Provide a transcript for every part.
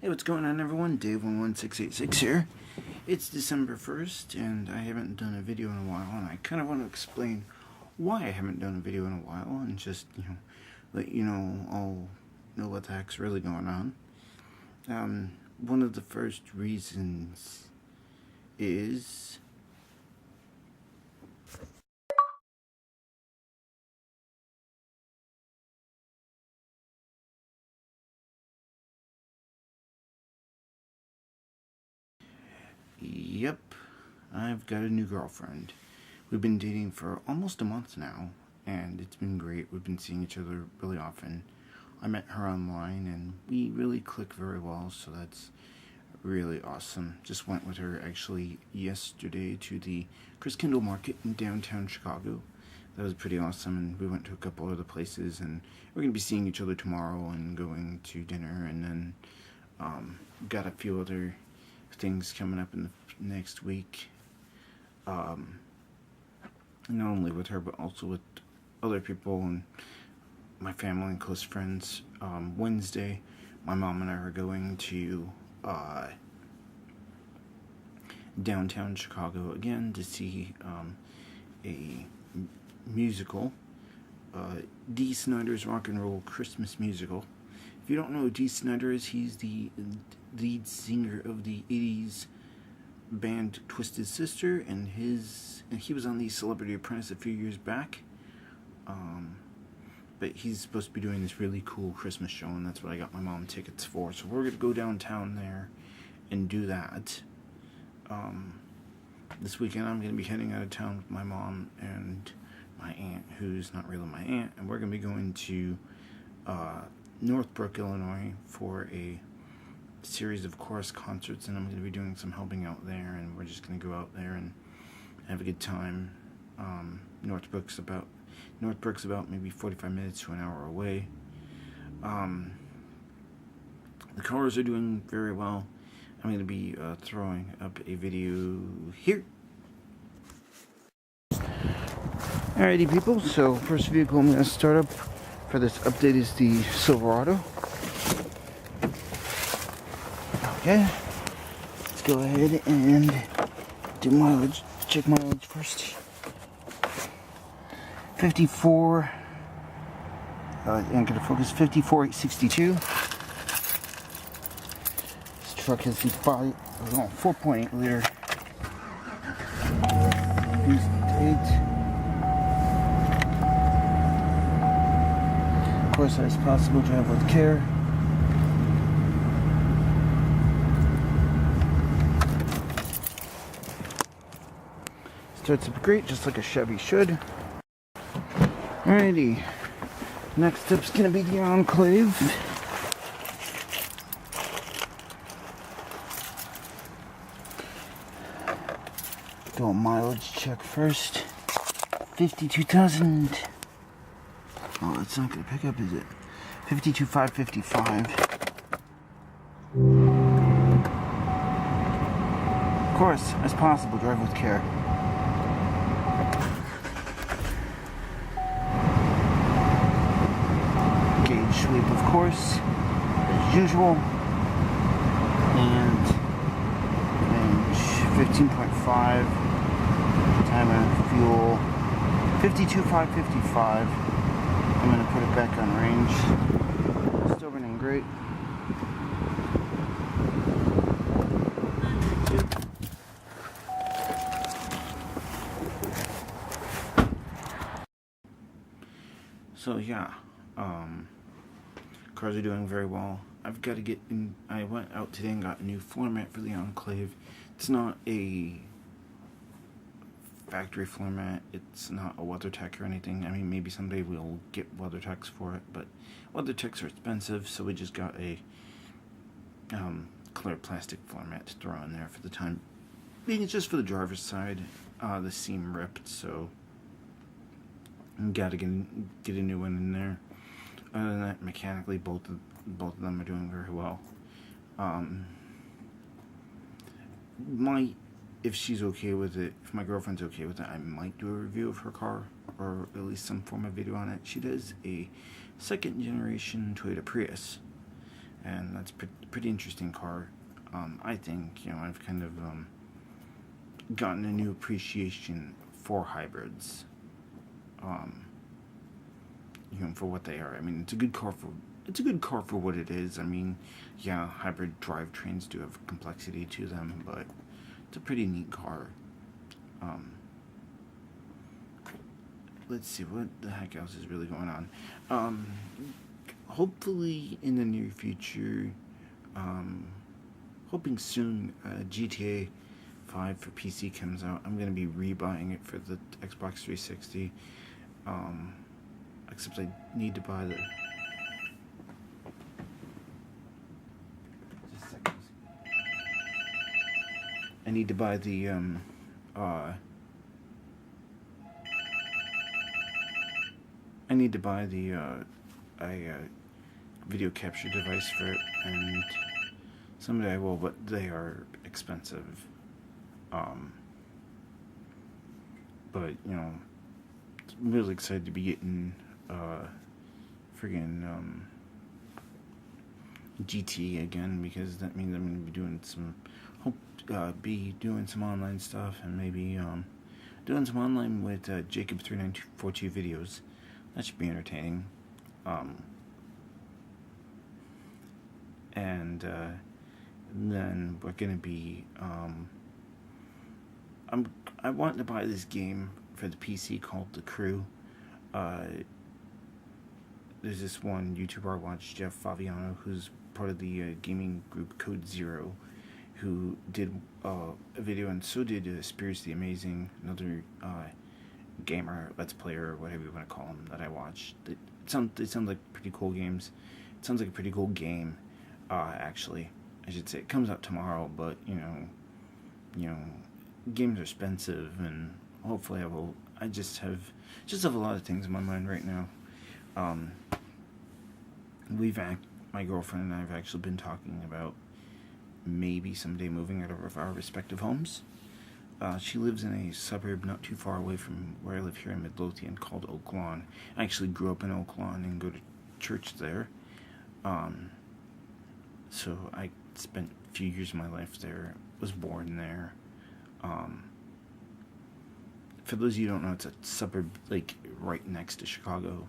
Hey, what's going on, everyone? Dave11686 here. It's December 1st, and I haven't done a video in a while, and I kind of want to explain why I haven't done a video in a while, and just, let you know, all know what the heck's really going on. One of the first reasons is... Yep, I've got a new girlfriend. We've been dating for almost a month now, and it's been great. We've been seeing each other really often. I met her online, and we really click very well, so that's really awesome. Just went with her actually yesterday to the Christkindl Market in downtown Chicago. That was pretty awesome, and we went to a couple other places, and we're going to be seeing each other tomorrow and going to dinner, and then got a few other things coming up in the next week. Not only with her, but also with other people and my family and close friends. Wednesday, my mom and I are going to downtown Chicago again to see a musical, Dee Snider's Rock and Roll Christmas Musical. If you don't know who Dee Snider is, he's the lead singer of the 80s band Twisted Sister, and he was on the Celebrity Apprentice a few years back. But he's supposed to be doing this really cool Christmas show, and that's what I got my mom tickets for. So we're gonna go downtown there and do that. This weekend I'm gonna be heading out of town with my mom and my aunt, who's not really my aunt, and we're gonna be going to Northbrook, Illinois for a series of chorus concerts, and I'm going to be doing some helping out there, and we're just going to go out there and have a good time. Northbrook's about maybe 45 minutes to an hour away. The chorus are doing very well. I'm going to be throwing up a video here. Alrighty, people, so first vehicle I'm going to start up for this update is the Silverado. Okay, let's go ahead and do mileage, check mileage first. 54, I'm gonna focus 54,862. This truck is 4.8 liter. Use 8. Of course, as possible, drive with care. Starts up great, just like a Chevy should. Alrighty, next up's gonna be the Enclave. Do a mileage check first. 52,000. Oh, that's not gonna pick up, is it? 52,555. Of course, as possible, drive with care. Sweep, of course, as usual, and range 15.5, time of fuel 52,555. I'm going to put it back on range. Still running great. So yeah, cars are doing very well. I've got to get in. I went out today and got a new floor mat for the Enclave. It's not a factory floor mat. It's not a WeatherTech or anything. I mean, maybe someday we'll get WeatherTechs for it, but WeatherTechs are expensive, so we just got a clear plastic floor mat to throw in there for the time being. It's just for the driver's side. The seam ripped, so gotta get a new one in there. Other than that, mechanically, both of them are doing very well. If she's okay with it, if my girlfriend's okay with it, I might do a review of her car, or at least some form of video on it. She does a second generation Toyota Prius, and that's pretty interesting car. I think I've kind of gotten a new appreciation for hybrids. Um, for what they are. I mean, it's a good car for what it is. I mean, yeah, hybrid drivetrains do have complexity to them, but it's a pretty neat car. Um, let's see what the heck else is really going on. Um, hopefully in the near future, um, hoping soon, GTA 5 for PC comes out. I'm gonna be rebuying it for the Xbox 360. Um, except I need to buy the. Just a second. I need to buy the uh. I need to buy the a video capture device for it, and someday I will, but they are expensive. Um, but I'm really excited to be getting friggin' GT again, because that means I'm gonna be doing some be doing some online stuff, and maybe doing some online with Jacob3942 videos. That should be entertaining. And then we're gonna be I want to buy this game for the PC called The Crew. There's this one YouTuber I watch, Jeff Favignano, who's part of the gaming group Code Zero, who did a video, and so did Spears the Amazing, another gamer, let's player, whatever you want to call him, that I watched. They sound like pretty cool games. It sounds like a pretty cool game, actually. I should say it comes out tomorrow, but games are expensive, and hopefully I just have a lot of things in my mind right now. My girlfriend and I have actually been talking about maybe someday moving out of our respective homes. She lives in a suburb not too far away from where I live here in Midlothian called Oak Lawn. I actually grew up in Oak Lawn and go to church there. So I spent a few years of my life there, was born there. For those of you who don't know, it's a suburb like right next to Chicago.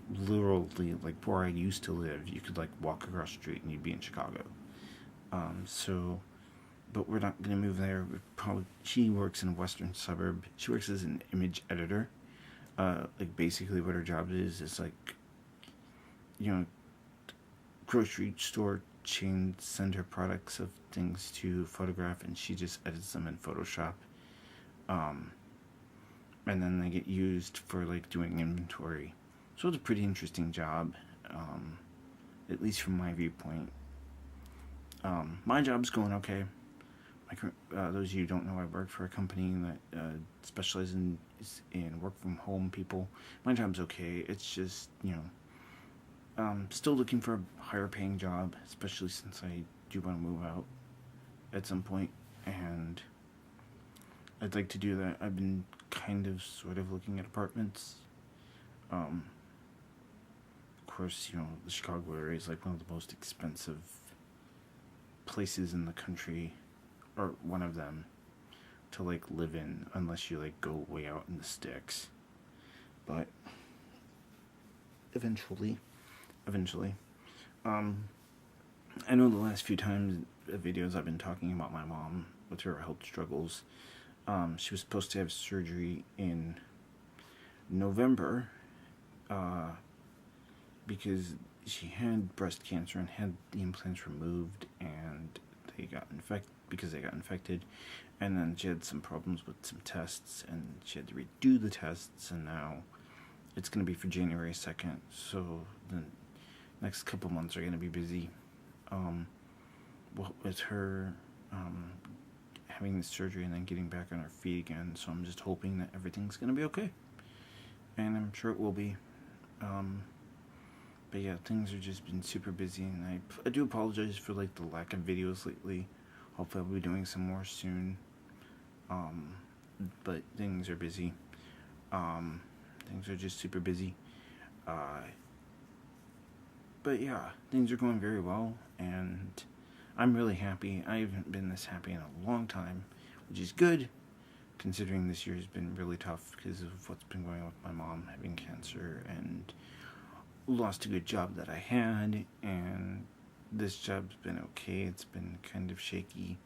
Literally, like where I used to live, you could like walk across the street and you'd be in Chicago. But we're not gonna move there. She works in a western suburb. She works as an image editor. Like basically what her job is like, grocery store chains send her products of things to photograph, and she just edits them in Photoshop. And then they get used for like doing inventory. So it's a pretty interesting job, at least from my viewpoint. My job's going okay. Those of you who don't know, I work for a company that specializes in work from home people. My job's okay. It's just, still looking for a higher paying job, especially since I do want to move out at some point, and I'd like to do that. I've been kind of sort of looking at apartments. Of course, the Chicago area is like one of the most expensive places in the country, or one of them, to like live in, unless you like go way out in the sticks. But eventually, I know the last few videos I've been talking about my mom with her health struggles. She was supposed to have surgery in November, because she had breast cancer and had the implants removed, and they got infected, and then she had some problems with some tests, and she had to redo the tests, and now it's going to be for January 2nd, so the next couple months are going to be busy, with her having the surgery and then getting back on her feet again. So I'm just hoping that everything's going to be okay, and I'm sure it will be. But yeah, things have just been super busy, and I do apologize for like the lack of videos lately. Hopefully I'll be doing some more soon. But things are busy. Things are just super busy. But yeah, things are going very well, and I'm really happy. I haven't been this happy in a long time, which is good, considering this year has been really tough because of what's been going on with my mom having cancer, and lost a good job that I had, and this job's been okay. It's been kind of shaky.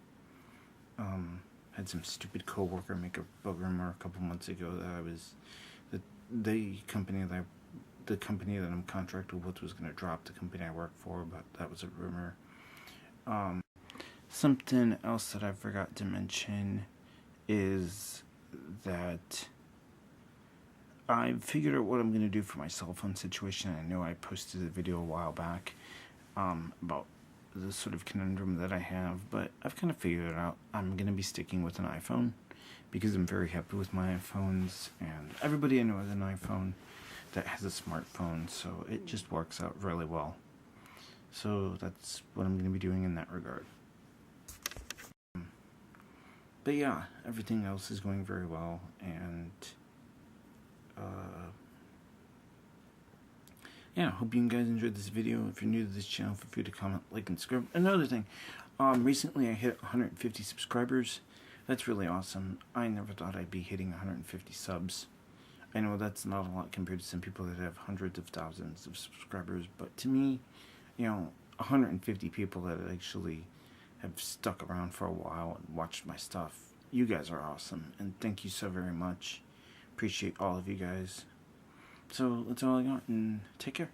Had some stupid coworker make a rumor a couple months ago that I was the company that I'm contracted with was going to drop the company I work for, but that was a rumor. Something else that I forgot to mention is that I figured out what I'm going to do for my cell phone situation. I know I posted a video a while back about the sort of conundrum that I have, but I've kind of figured it out. I'm going to be sticking with an iPhone because I'm very happy with my iPhones, and everybody I know has an iPhone that has a smartphone, so it just works out really well. So that's what I'm going to be doing in that regard. But yeah, everything else is going very well, and yeah, hope you guys enjoyed this video. If you're new to this channel, feel free to comment, like, and subscribe. Another thing, recently I hit 150 subscribers. That's really awesome. I never thought I'd be hitting 150 subs. I know that's not a lot compared to some people that have hundreds of thousands of subscribers, but to me, 150 people that actually have stuck around for a while and watched my stuff, you guys are awesome, and thank you so very much. Appreciate all of you guys. So that's all I got, and take care.